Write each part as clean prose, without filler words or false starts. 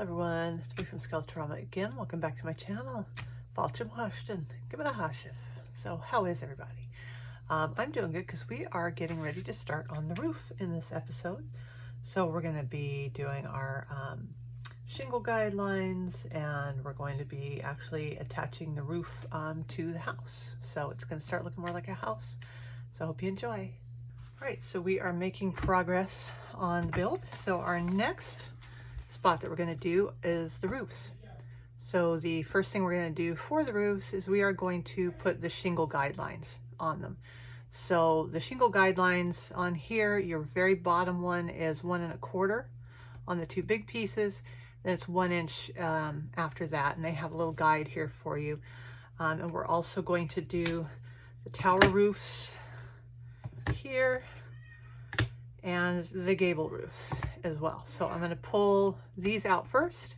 Everyone, it's me from Skeletorama again. Welcome back to my channel. Welcome, Washington. Give it a hashif. So how is everybody? I'm doing good because we are getting ready to start on the roof in this episode. So we're going to be doing our shingle guidelines, and we're going to be actually attaching the roof to the house. So it's going to start looking more like a house. So I hope you enjoy. All right, so we are making progress on the build. So our next spot that we're going to do is the roofs. So the first thing we're going to do for the roofs is we are going to put the shingle guidelines on them. So the shingle guidelines on here, your very bottom one is 1 1/4 on the two big pieces. Then it's 1 inch after that, and they have a little guide here for you. And we're also going to do the tower roofs here and the gable roofs as well. So I'm going to pull these out first,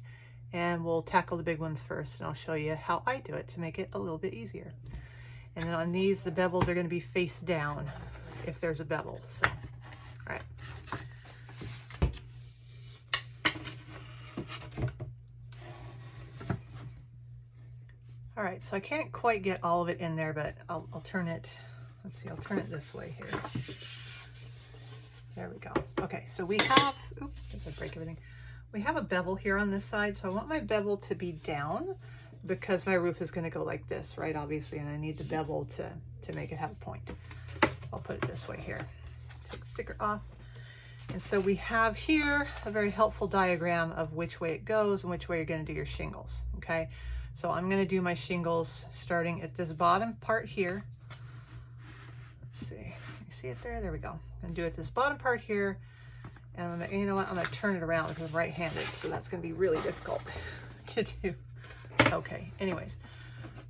and we'll tackle the big ones first, and I'll show you how I do it to make it a little bit easier. And then on these, the bevels are going to be face down if there's a bevel. So, all right. All right, so I can't quite get all of it in there, but I'll turn it, let's see, I'll turn it this way here. There we go. Okay, so we have, oops, I break everything. We have a bevel here on this side, so I want my bevel to be down because my roof is going to go like this, right? Obviously, and I need the bevel to make it have a point. I'll put it this way here. Take the sticker off. And so we have here a very helpful diagram of which way it goes and which way you're going to do your shingles, okay? So I'm going to do my shingles starting at this bottom part here. Let's see. You see it there? There we go. I'm going to do it this bottom part here. And I'm going to, you know what? I'm going to turn it around because I'm right-handed, so that's going to be really difficult to do. Okay, anyways.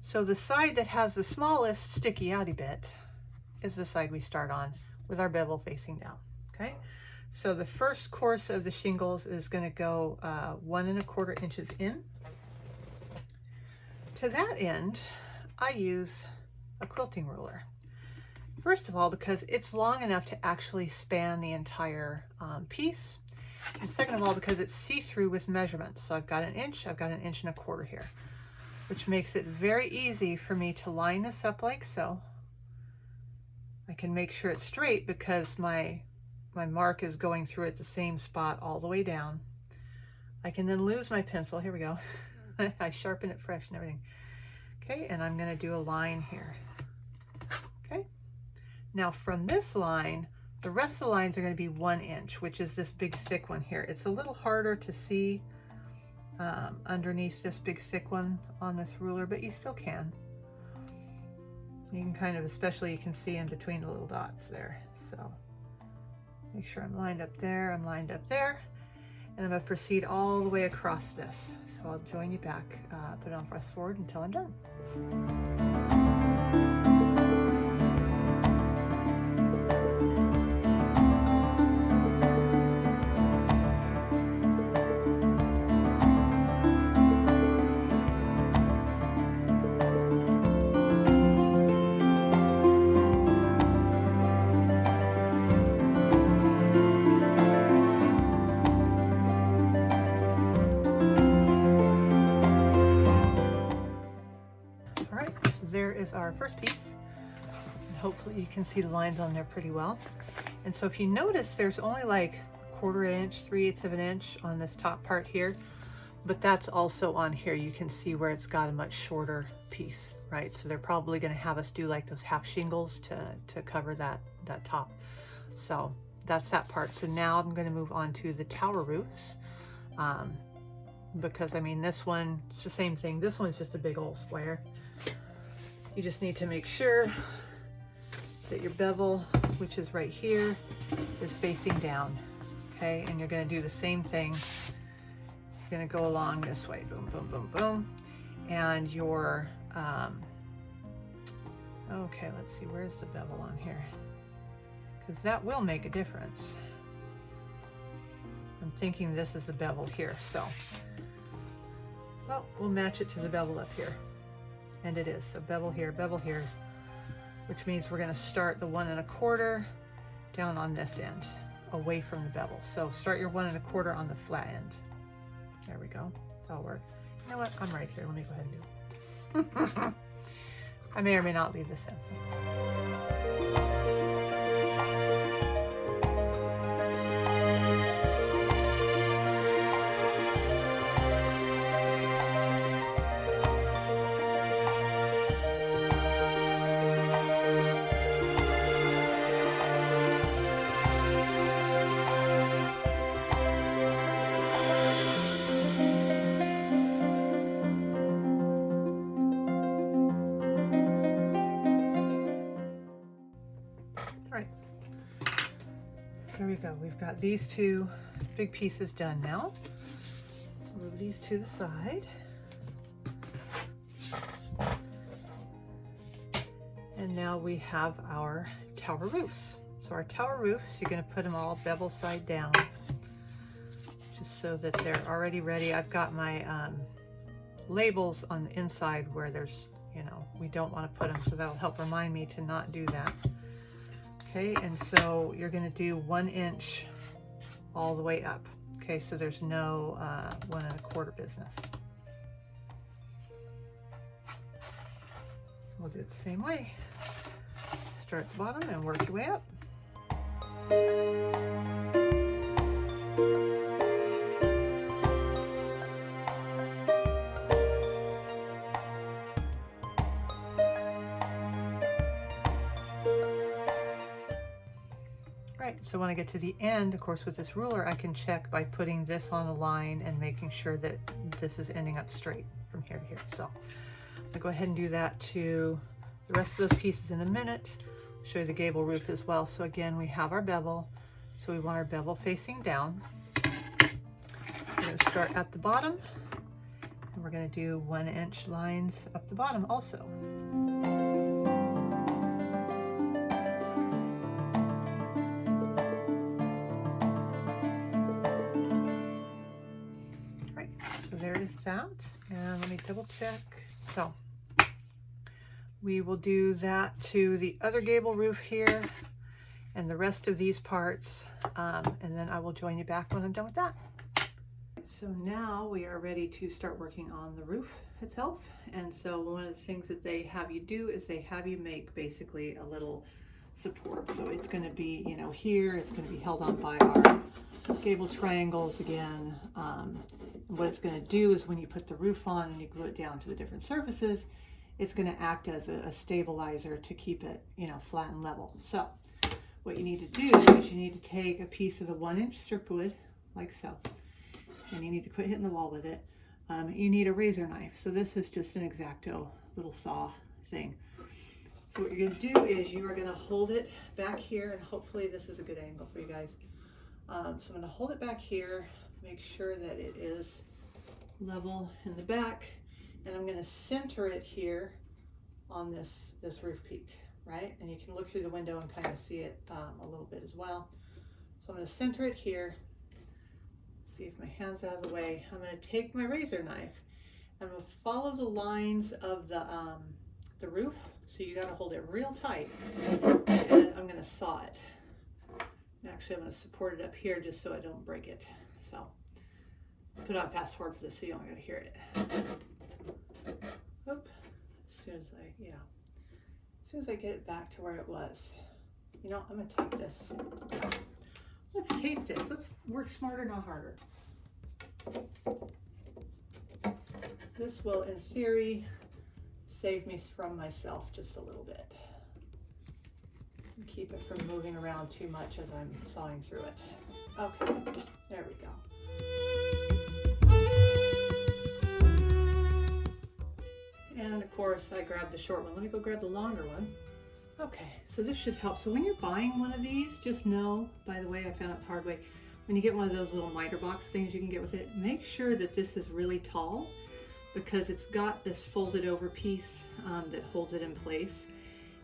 So the side that has the smallest sticky outy bit is the side we start on with our bevel facing down, okay? So the first course of the shingles is going to go 1 1/4 inches in. To that end, I use a quilting ruler. First of all, because it's long enough to actually span the entire piece. And second of all, because it's see-through with measurements. So I've got 1 inch, I've got 1 1/4 inches here, which makes it very easy for me to line this up like so. I can make sure it's straight because my mark is going through at the same spot all the way down. I can then lose my pencil. Here we go. I sharpen it fresh and everything. Okay, and I'm going to do a line here. Okay. Now from this line, the rest of the lines are going to be 1 inch, which is this big thick one here. It's a little harder to see underneath this big thick one on this ruler, but you still can. You can kind of, especially you can see in between the little dots there. So make sure I'm lined up there, I'm lined up there, and I'm going to proceed all the way across this. So I'll join you back, put it on fast forward until I'm done. There is our first piece, and hopefully you can see the lines on there pretty well. And so if you notice, there's only like 1/4 inch, 3/8 of an inch on this top part here, but that's also on here. You can see where it's got a much shorter piece, right? So they're probably going to have us do like those half shingles to cover that top. So that's that part. So now I'm going to move on to the tower roofs, because I mean this one, it's the same thing. This one's just a big old square. You just need to make sure that your bevel, which is right here, is facing down, okay? And you're going to do the same thing. You're going to go along this way, boom, boom, boom, boom. And your, okay, let's see, where's the bevel on here? Because that will make a difference. I'm thinking this is the bevel here, so, well, we'll match it to the bevel up here. And it is, so bevel here, which means we're going to start the 1 1/4 down on this end, away from the bevel. So start your 1 1/4 on the flat end. There we go. That'll work. You know what? I'm right here. Let me go ahead and do it. I may or may not leave this in. There we go. We've got these two big pieces done now. So move these to the side. And now we have our tower roofs. So our tower roofs, you're going to put them all bevel side down, just so that they're already ready. I've got my labels on the inside where there's, you know, we don't want to put them, so that'll help remind me to not do that. Okay, and so you're going to do 1 inch all the way up. Okay, so there's no 1 1/4 business. We'll do it the same way. Start at the bottom and work your way up. So when I get to the end, of course, with this ruler, I can check by putting this on a line and making sure that this is ending up straight from here to here. So I'll go ahead and do that to the rest of those pieces in a minute. I'll show you the gable roof as well. So again, we have our bevel. So we want our bevel facing down. We're going to start at the bottom, and we're going to do 1 inch lines up the bottom also. There is that, and let me double check. So we will do that to the other gable roof here and the rest of these parts, and then I will join you back when I'm done with that. So now we are ready to start working on the roof itself. And so one of the things that they have you do is they have you make basically a little support. So it's going to be, you know, here it's going to be held on by our gable triangles again. What it's going to do is when you put the roof on and you glue it down to the different surfaces, it's going to act as a stabilizer to keep it, you know, flat and level. So what you need to do is you need to take a piece of the 1 inch strip wood like so, and you need to quit hitting the wall with it. You need a razor knife. So this is just an X-Acto little saw thing. So what you're going to do is you are going to hold it back here, and hopefully this is a good angle for you guys. So I'm going to hold it back here, make sure that it is level in the back, and I'm going to center it here on this roof peak, right? And you can look through the window and kind of see it a little bit as well. So I'm going to center it here. See if my hand's out of the way. I'm going to take my razor knife. I'm going to follow the lines of the roof. So you got to hold it real tight, and I'm going to saw it. Actually, I'm going to support it up here just so I don't break it. So put on fast forward for this so you don't got to hear it. Oop. As soon as I get it back to where it was. You know, I'm going to tape this. Let's tape this. Let's work smarter, not harder. This will, in theory, save me from myself just a little bit. And keep it from moving around too much as I'm sawing through it. Okay, there we go. And of course, I grabbed the short one. Let me go grab the longer one. Okay, so this should help. So when you're buying one of these, just know, by the way, I found out the hard way, when you get one of those little miter box things you can get with it, make sure that this is really tall, because it's got this folded over piece that holds it in place.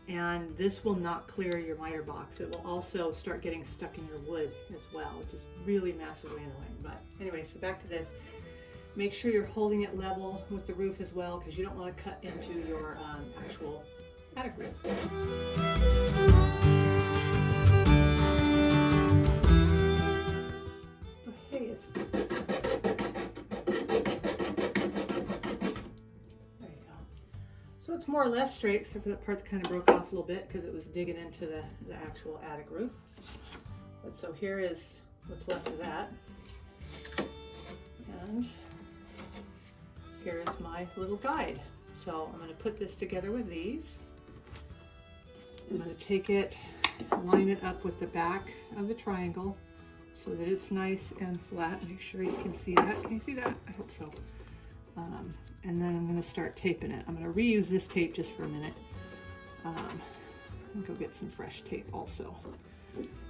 And this will not clear your miter box. It will also start getting stuck in your wood as well, which is really massively annoying. But anyway, so back to this. Make sure you're holding it level with the roof as well, because you don't want to cut into your actual attic roof. Hey, it's more or less straight, except for that part that kind of broke off a little bit because it was digging into the actual attic roof. But so here is what's left of that. And here is my little guide. So I'm going to put this together with these. I'm going to take it, line it up with the back of the triangle so that it's nice and flat. Make sure you can see that. Can you see that? I hope so. And then I'm going to start taping it. I'm going to reuse this tape just for a minute. And go get some fresh tape also.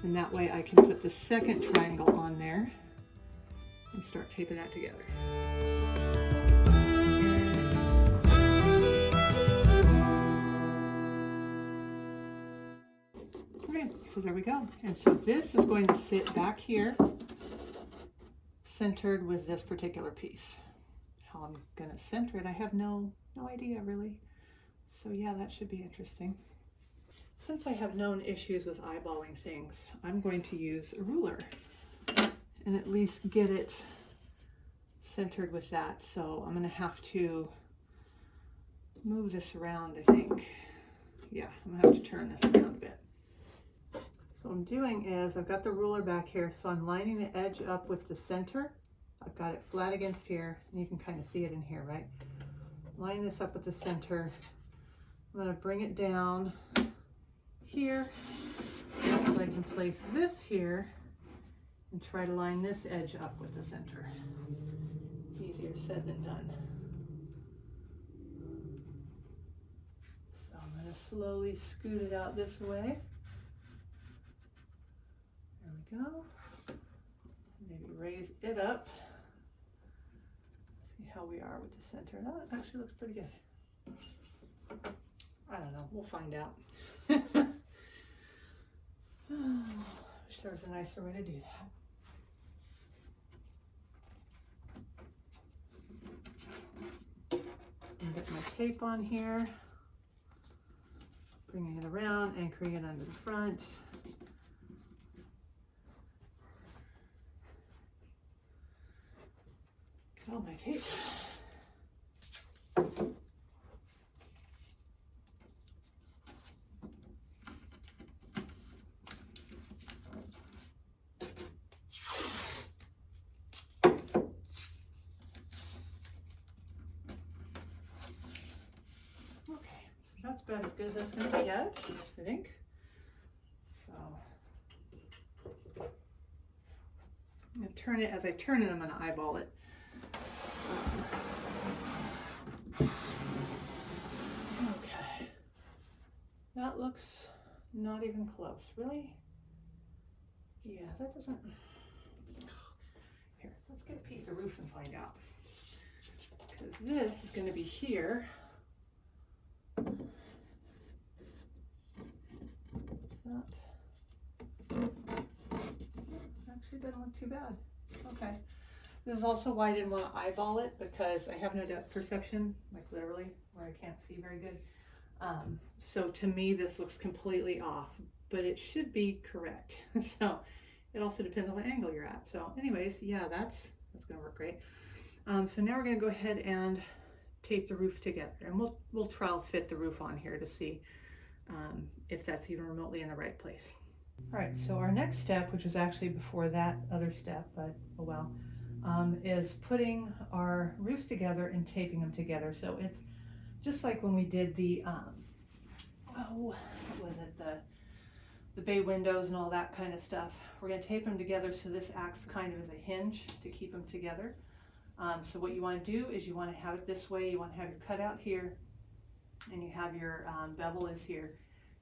And that way I can put the second triangle on there and start taping that together. Okay, so there we go. And so this is going to sit back here, centered with this particular piece. How I'm going to center it, I have no idea really. So yeah, that should be interesting. Since I have known issues with eyeballing things, I'm going to use a ruler and at least get it centered with that. So I'm going to have to move this around, I think. Yeah, I'm going to have to turn this around a bit. So what I'm doing is I've got the ruler back here, so I'm lining the edge up with the center. I've got it flat against here, and you can kind of see it in here, right? Line this up with the center. I'm going to bring it down here so I can place this here and try to line this edge up with the center. Easier said than done. So I'm going to slowly scoot it out this way. There we go. Maybe raise it up. See how we are with the center. That actually looks pretty good. I don't know. We'll find out. Wish there was a nicer way to do that. And get my tape on here. Bringing it around, anchoring it under the front. Get all my tape. That's about as good as that's going to get, I think. So I'm going to turn it. As I turn it, I'm going to eyeball it. Okay. That looks not even close. Really? Yeah, that doesn't. Here, let's get a piece of roof and find out. Because this is going to be here. Actually doesn't look too bad. Okay. This is also why I didn't want to eyeball it, because I have no depth perception, like literally, where I can't see very good. So to me, this looks completely off, but it should be correct. So it also depends on what angle you're at. So anyways, yeah, that's going to work great. So now we're going to go ahead and tape the roof together, and we'll trial fit the roof on here to see if that's even remotely in the right place. All right, so our next step, which was actually before that other step, but oh well, is putting our roofs together and taping them together. So it's just like when we did the, what was it, the bay windows and all that kind of stuff. We're going to tape them together so this acts kind of as a hinge to keep them together. So what you want to do is you want to have it this way. You want to have your cutout here, and you have your bevel is here.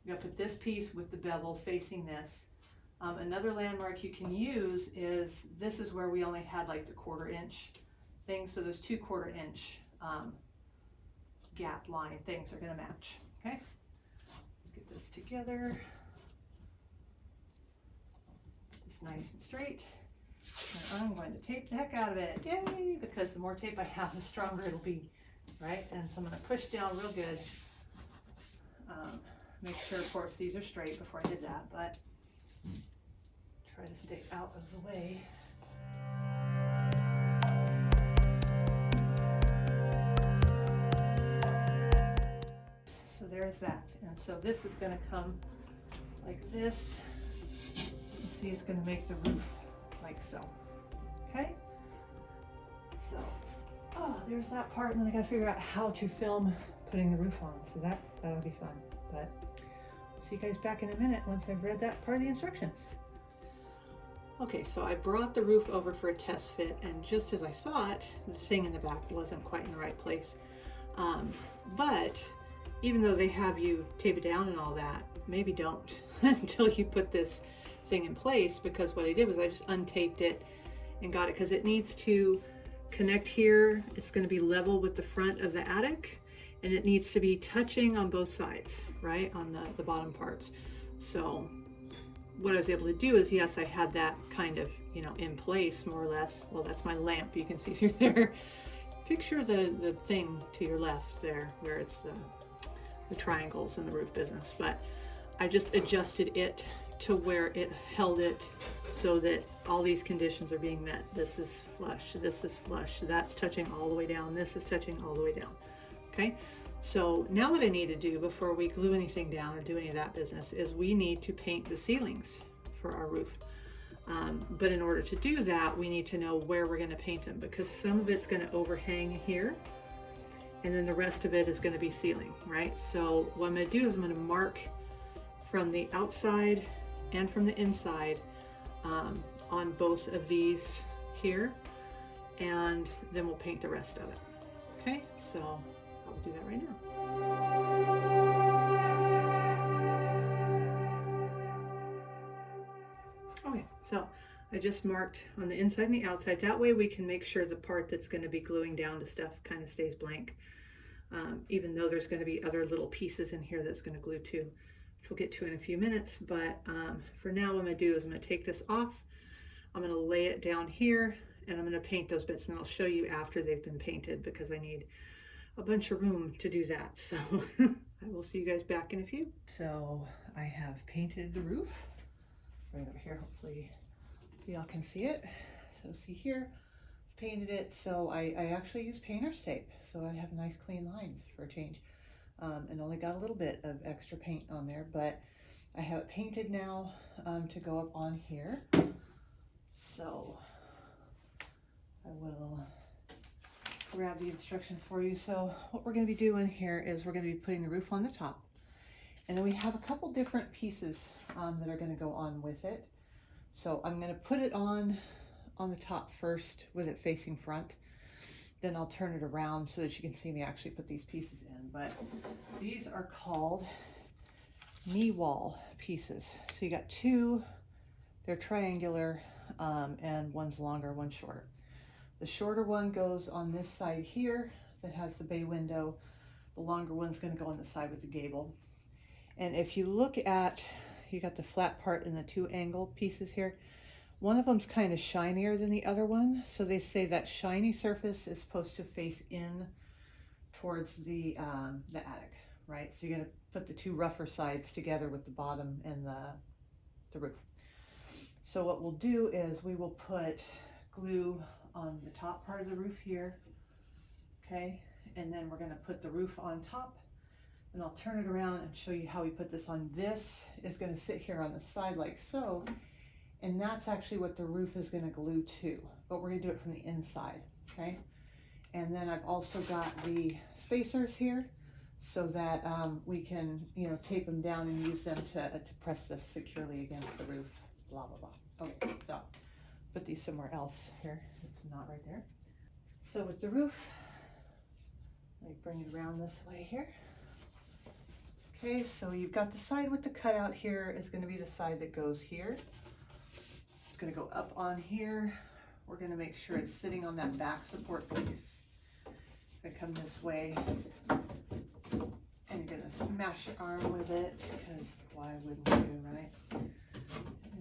You're going to put this piece with the bevel facing this. Another landmark you can use is, this is where we only had like the 1/4 inch thing. So those 2 1/4 inch gap line things are going to match. Okay, let's get this together. It's nice and straight. And I'm going to tape the heck out of it. Yay! Because the more tape I have, the stronger it'll be, right? And so I'm going to push down real good. Make sure, of course, these are straight before I did that, but try to stay out of the way. that. And so this is going to come like this. You see, it's going to make the roof like so. Okay? So, oh, there's that part, and then I got to figure out how to film putting the roof on. So that'll be fun. But I'll see you guys back in a minute once I've read that part of the instructions. Okay, so I brought the roof over for a test fit, and just as I thought, the thing in the back wasn't quite in the right place. But even though they have you tape it down and all that, maybe don't until you put this thing in place, because what I did was I just untaped it and got it, because it needs to connect here. It's going to be level with the front of the attic, and it needs to be touching on both sides, right, on the bottom parts. So what I was able to do is, yes, I had that kind of, you know, in place more or less. Well, that's my lamp, you can see through there. Picture the thing to your left there, where it's the triangles in the roof business. But I just adjusted it to where it held it so that all these conditions are being met. This is flush, this is flush, that's touching all the way down, this is touching all the way down. Okay, so now what I need to do before we glue anything down or do any of that business is we need to paint the ceilings for our roof. But in order to do that, we need to know where we're going to paint them, because some of it's going to overhang here, and then the rest of it is going to be ceiling, right? So what I'm going to do is I'm going to mark from the outside and from the inside on both of these here, and then we'll paint the rest of it. Okay, so I'll do that right now. Okay, so I just marked on the inside and the outside. That way we can make sure the part that's going to be gluing down to stuff kind of stays blank, even though there's going to be other little pieces in here that's going to glue to, which we'll get to in a few minutes. But for now, what I'm going to do is I'm going to take this off. I'm going to lay it down here, and I'm going to paint those bits, and I'll show you after they've been painted, because I need a bunch of room to do that. So I will see you guys back in a few. So I have painted the roof right over here. Hopefully y'all can see it. So see here, painted it. So I actually use painter's tape, so I have nice clean lines for a change, and only got a little bit of extra paint on there, but I have it painted now to go up on here. So I will grab the instructions for you. So what we're going to be doing here is we're going to be putting the roof on the top, and then we have a couple different pieces that are going to go on with it. So I'm going to put it on the top first with it facing front, then I'll turn it around so that you can see me actually put these pieces in. But these are called Kneewall pieces. So you got two, they're triangular, and one's longer, one's shorter. The shorter one goes on this side here that has the bay window. The longer one's going to go on the side with the gable. And if you look at, you got the flat part and the two angled pieces here. One of them's kind of shinier than the other one. So they say that shiny surface is supposed to face in towards the attic, right? So you're going to put the two rougher sides together with the bottom and the roof. So what we'll do is we will put glue on the top part of the roof here, okay, and then we're going to put the roof on top, and I'll turn it around and show you how we put this on. This is going to sit here on the side like so, and that's actually what the roof is going to glue to, but we're going to do it from the inside, okay? And then I've also got the spacers here so that we can, you know, tape them down and use them to press this securely against the roof, blah blah blah. Okay, so put these somewhere else here. It's not right there. So with the roof, let me bring it around this way here. Okay, so you've got the side with the cutout here is going to be the side that goes here. It's going to go up on here. We're going to make sure it's sitting on that back support piece. Going to come this way, and you're going to smash your arm with it, because why wouldn't you, right? And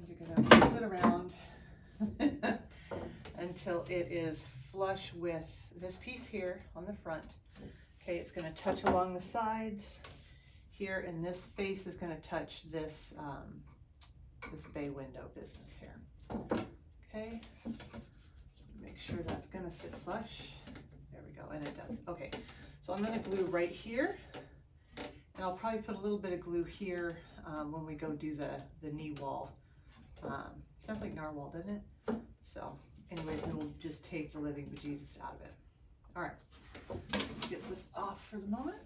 you're going to pull it around until it is flush with this piece here on the front. Okay, it's going to touch along the sides here, and this face is going to touch this this bay window business here. Okay, make sure that's going to sit flush. There we go, and it does. Okay, so I'm going to glue right here, And I'll probably put a little bit of glue here when we go do the knee wall. Sounds like narwhal, doesn't it? So anyways, then we'll just tape the living bejesus out of it. All right, let's get this off for the moment.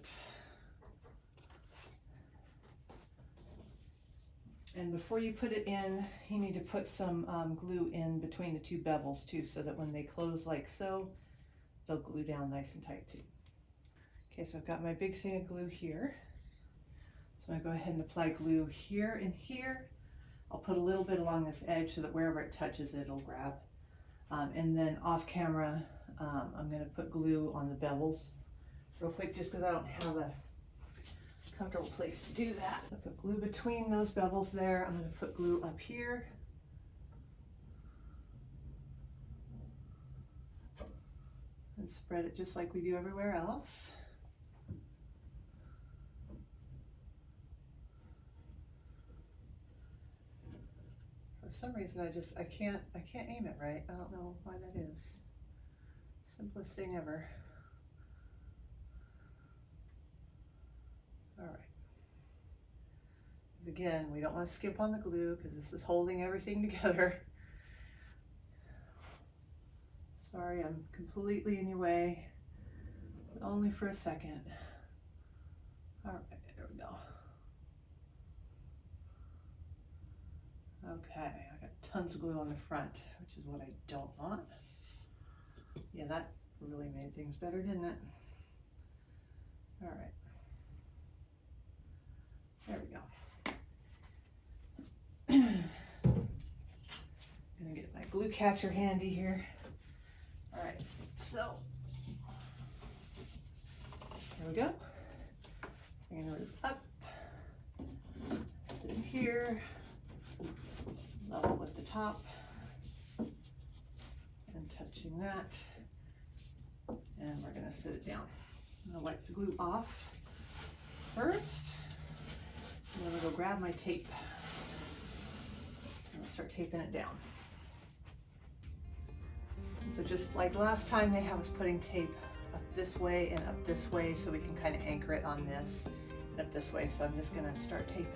And before you put it in, you need to put some glue in between the two bevels too, so that when they close like so, they'll glue down nice and tight too. Okay, so I've got my big thing of glue here. So I'm gonna go ahead and apply glue here and here. I'll put a little bit along this edge so that wherever it touches, it'll grab. And then off camera, I'm gonna put glue on the bevels real quick, just because I don't have a comfortable place to do that. So I put glue between those bevels there. I'm going to put glue up here. And spread it just like we do everywhere else. For some reason I can't aim it right. I don't know why that is. Simplest thing ever. All right. Again, we don't want to skip on the glue because this is holding everything together. Sorry, I'm completely in your way, but only for a second. All right, there we go. Okay, I got tons of glue on the front, which is what I don't want. Yeah, that really made things better, didn't it? All right. There we go. I'm gonna get my glue catcher handy here. All right, so here we go. Bring the roof up, sit here, level with the top, and touching that, and we're gonna sit it down. I'm gonna wipe the glue off first. I'm gonna go grab my tape. And I'll start taping it down. And so just like last time, they have us putting tape up this way and up this way so we can kind of anchor it on this and up this way. So I'm just gonna start taping.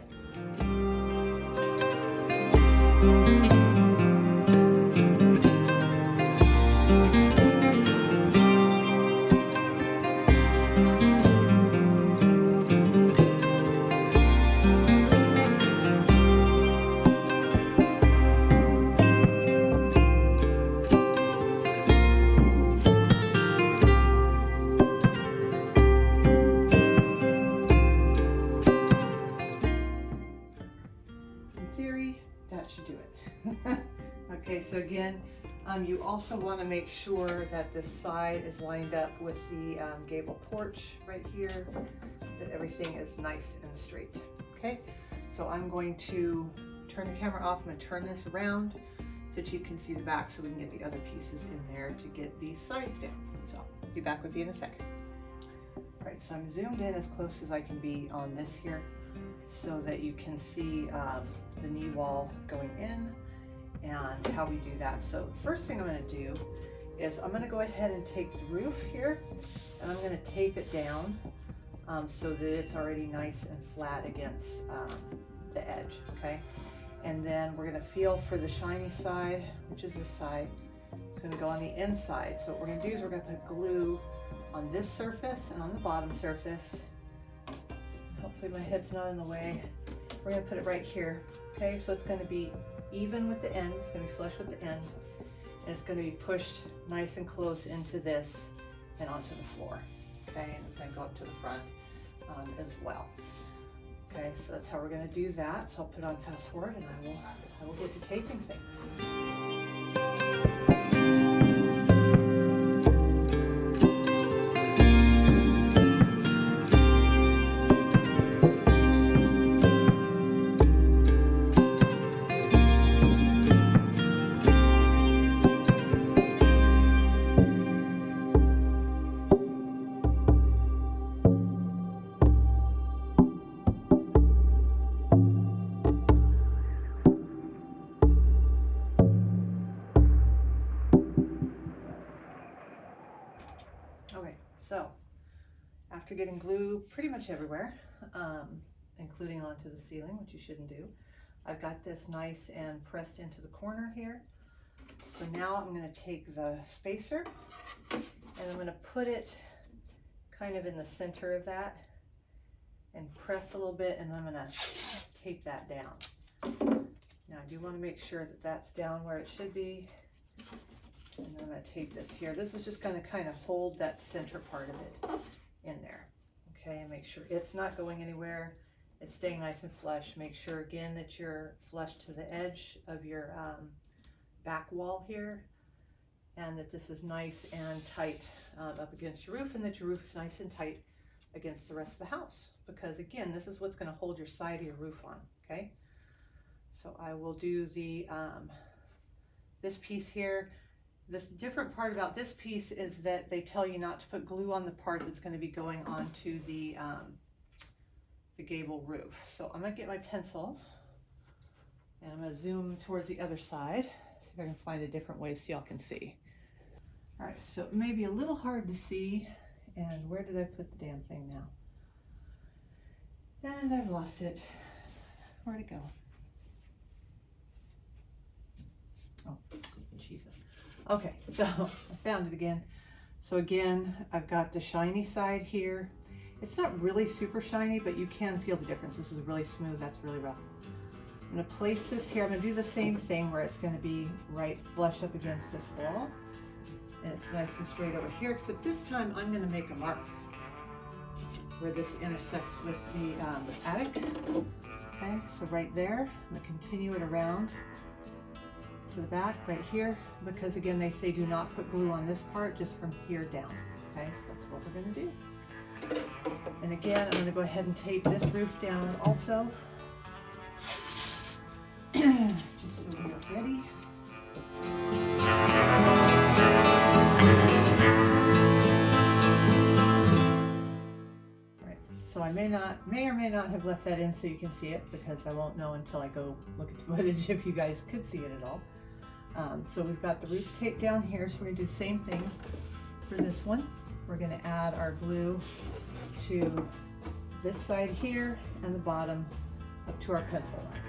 Okay, so again, you also want to make sure that this side is lined up with the gable porch right here, that everything is nice and straight. Okay, so I'm going to turn the camera off. I'm going to turn this around so that you can see the back so we can get the other pieces in there to get these sides down. So I'll be back with you in a second. All right, so I'm zoomed in as close as I can be on this here so that you can see the knee wall going in and how we do that. So first thing I'm going to do is I'm going to go ahead and take the roof here and I'm going to tape it down so that it's already nice and flat against the edge, okay? And then we're going to feel for the shiny side, which is this side. It's going to go on the inside. So what we're going to do is we're going to put glue on this surface and on the bottom surface. Hopefully my head's not in the way. We're going to put it right here, okay? So it's going to be even with the end, it's going to be flush with the end, and it's going to be pushed nice and close into this and onto the floor, okay? And it's going to go up to the front as well. Okay, so that's how we're going to do that. So I'll put on fast forward and I will get to taping things. Okay, so after getting glue pretty much everywhere, including onto the ceiling, which you shouldn't do. I've got this nice and pressed into the corner here. So now I'm going to take the spacer and I'm going to put it kind of in the center of that and press a little bit, and I'm going to tape that down. Now I do want to make sure that that's down where it should be, and then I'm going to tape this here. This is just going to kind of hold that center part of it in there. Okay, and make sure it's not going anywhere. It's staying nice and flush. Make sure again that you're flush to the edge of your back wall here, and that this is nice and tight up against your roof, and that your roof is nice and tight against the rest of the house, because again, this is what's going to hold your side of your roof on. Okay, so I will do the this piece here. This different part about this piece is that they tell you not to put glue on the part that's going to be going onto the gable roof. So I'm going to get my pencil and I'm going to zoom towards the other side, see if I can find a different way so y'all can see. All right, so it may be a little hard to see, and where did I put the damn thing now? And I've lost it. Where'd it go? Oh, Jesus. Okay, so I found it again. So again, I've got the shiny side here. It's not really super shiny, but you can feel the difference. This is really smooth, that's really rough. I'm going to place this here. I'm going to do the same thing where it's going to be right flush up against this wall. And it's nice and straight over here, except this time I'm going to make a mark where this intersects with the attic. Okay, so right there, I'm going to continue it around to the back right here, because again, they say do not put glue on this part, just from here down. Okay, so that's what we're going to do. And again, I'm going to go ahead and tape this roof down also, just so we are ready. All right, so I may or may not have left that in so you can see it, because I won't know until I go look at the footage if you guys could see it at all. So we've got the roof taped down here, so we're going to do the same thing for this one. We're going to add our glue to this side here and the bottom up to our pencil line.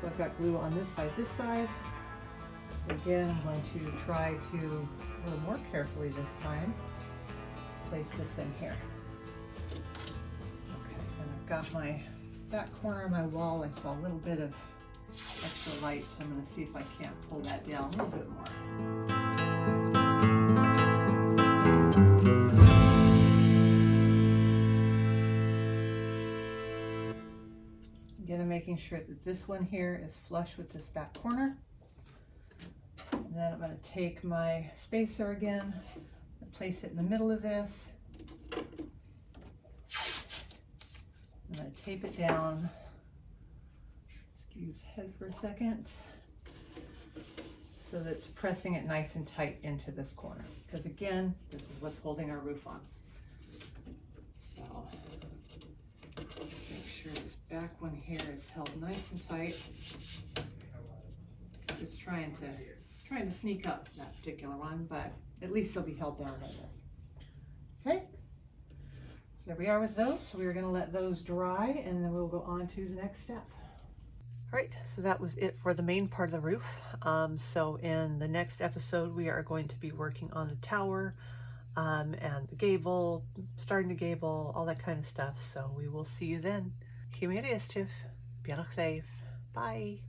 So I've got glue on this side. So again, I'm going to try to, a little more carefully this time, place this in here. Okay, and I've got my back corner of my wall. I saw a little bit of extra light, so I'm going to see if I can't pull that down a little bit more. Again, I'm making sure that this one here is flush with this back corner. And then I'm going to take my spacer again and place it in the middle of this. I'm going to tape it down. Excuse head for a second. So that it's pressing it nice and tight into this corner. Because again, this is what's holding our roof on. So make sure this back one here is held nice and tight. It's trying to sneak up that particular one, but at least they'll be held down by this. Okay, so there we are with those. So we're going to let those dry, and then we'll go on to the next step. All right, so that was it for the main part of the roof. So in the next episode, we are going to be working on the tower and the gable, starting the gable, all that kind of stuff. So we will see you then. Bye.